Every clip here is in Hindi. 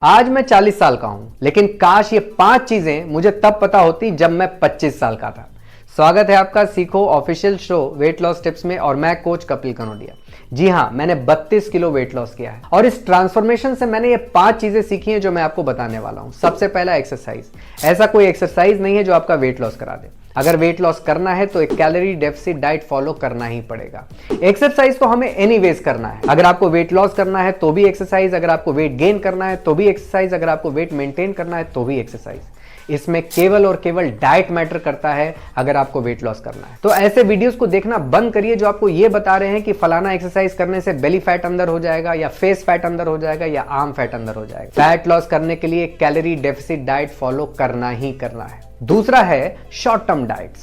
आज मैं 40 साल का हूं, लेकिन काश ये 5 चीजें मुझे तब पता होती जब मैं 25 साल का था। स्वागत है आपका सीखो official show weight loss tips में और मैं कोच कपिल कनोडिया। जी हां, मैंने 32 किलो वेट लॉस किया है और इस ट्रांसफॉर्मेशन से मैंने ये 5 चीजें सीखी हैं जो मैं आपको बताने वाला हूं। सबसे पहला एक्सरसाइज। ऐसा कोई एक्सरसाइज नहीं है जो आपका वेट लॉस करा दे। अगर वेट लॉस करना है तो एक कैलोरी डेफिसिट डाइट फॉलो करना ही पड़ेगा। एक्सरसाइज तो हमें एनीवेज करना है। अगर आपको वेट लॉस करना है तो भी एक्सरसाइज, अगर आपको वेट गेन करना है तो भी एक्सरसाइज, अगर आपको वेट मेंटेन करना है तो भी एक्सरसाइज। इसमें केवल और केवल डाइट मैटर करता है अगर आपको वेट लॉस करना है। तो ऐसे वीडियोस को देखना बंद करिए जो आपको ये बता रहे हैं कि फलाना एक्सरसाइज करने से बेली फैट अंदर हो जाएगा या फेस फैट अंदर हो जाएगा या आर्म फैट अंदर हो जाएगा। फैट लॉस करने के लिए कैलोरी डेफिसिट डाइट फॉलो करना ही करना है। दूसरा है short term diets,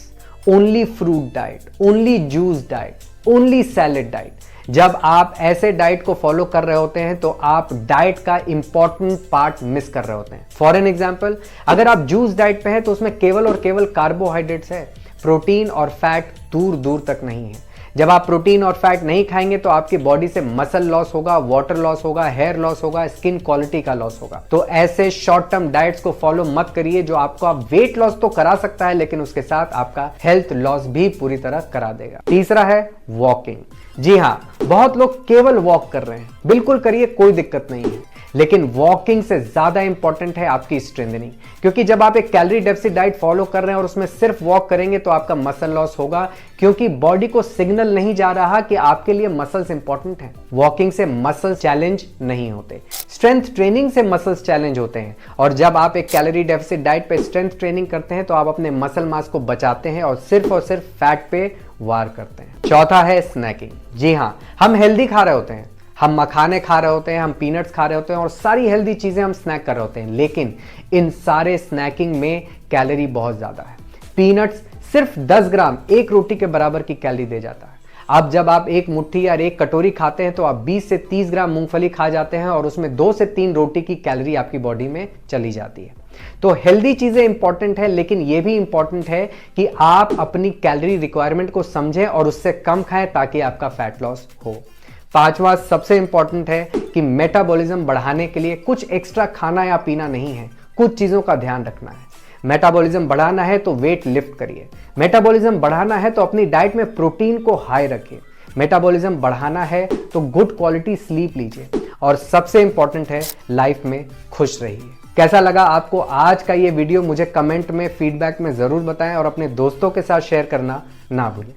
only fruit diet, only juice diet, only salad diet. जब आप ऐसे डाइट को फॉलो कर रहे होते हैं तो आप डाइट का इंपॉर्टेंट पार्ट मिस कर रहे होते हैं। फॉर एन एग्जांपल, अगर आप जूस डाइट पे हैं तो उसमें केवल और केवल कार्बोहाइड्रेट्स है, प्रोटीन और फैट दूर दूर तक नहीं है। जब आप प्रोटीन और फैट नहीं खाएंगे तो आपकी बॉडी से मसल लॉस होगा, वाटर लॉस होगा, हेयर लॉस होगा, स्किन क्वालिटी का लॉस होगा। तो ऐसे शॉर्ट टर्म डाइट्स को फॉलो मत करिए जो आपको वेट लॉस तो करा सकता है लेकिन उसके साथ आपका हेल्थ लॉस भी पूरी तरह करा देगा। तीसरा है वॉकिंग। जी हां, बहुत लोग केवल वॉक कर रहे हैं, बिल्कुल करिए, कोई दिक्कत नहीं है, लेकिन वॉकिंग से ज्यादा इंपॉर्टेंट है आपकी स्ट्रेंथनिंग। क्योंकि जब आप एक कैलोरी डेफिसिट डाइट फॉलो कर रहे हैं और उसमें सिर्फ वॉक करेंगे तो आपका मसल लॉस होगा, क्योंकि बॉडी को सिग्नल नहीं जा रहा कि आपके लिए मसल्स इंपॉर्टेंट हैं। वॉकिंग से मसल चैलेंज नहीं होते, स्ट्रेंथ ट्रेनिंग से मसल्स चैलेंज होते हैं। और जब आप एक कैलोरी डेफिसिट डाइट पे स्ट्रेंथ ट्रेनिंग करते हैं तो आप अपने मसल मास को बचाते हैं और सिर्फ फैट पे वार करते हैं। चौथा है स्नैकिंग। जी हां, हम हेल्दी खा रहे होते हैं, हम मखाने खा रहे होते हैं, हम पीनट्स खा रहे होते हैं और सारी हेल्दी चीजें हम स्नैक कर रहे होते हैं, लेकिन इन सारे स्नैकिंग में कैलोरी बहुत ज्यादा है। पीनट्स सिर्फ 10 ग्राम एक रोटी के बराबर की कैलोरी दे जाता है। अब जब आप एक मुट्ठी या एक कटोरी खाते हैं तो आप 20 से 30 ग्राम मूंगफली खा जाते हैं और उसमें 2 से 3 रोटी की कैलोरी आपकी बॉडी में चली जाती है। तो हेल्दी चीजें इंपॉर्टेंट है, लेकिन यह भी इंपॉर्टेंट है कि आप अपनी कैलोरी रिक्वायरमेंट को समझें और उससे कम खाएं ताकि आपका फैट लॉस हो। पांचवा सबसे इंपॉर्टेंट है कि मेटाबॉलिज्म बढ़ाने के लिए कुछ एक्स्ट्रा खाना या पीना नहीं है, कुछ चीजों का ध्यान रखना है। मेटाबॉलिज्म बढ़ाना है तो वेट लिफ्ट करिए, मेटाबॉलिज्म बढ़ाना है तो अपनी डाइट में प्रोटीन को हाई रखिए, मेटाबॉलिज्म बढ़ाना है तो गुड क्वालिटी स्लीप लीजिए और सबसे इंपॉर्टेंट है लाइफ में खुश रहिए। कैसा लगा आपको आज का ये वीडियो? मुझे कमेंट में फीडबैक में जरूर बताएं और अपने दोस्तों के साथ शेयर करना ना भूलें।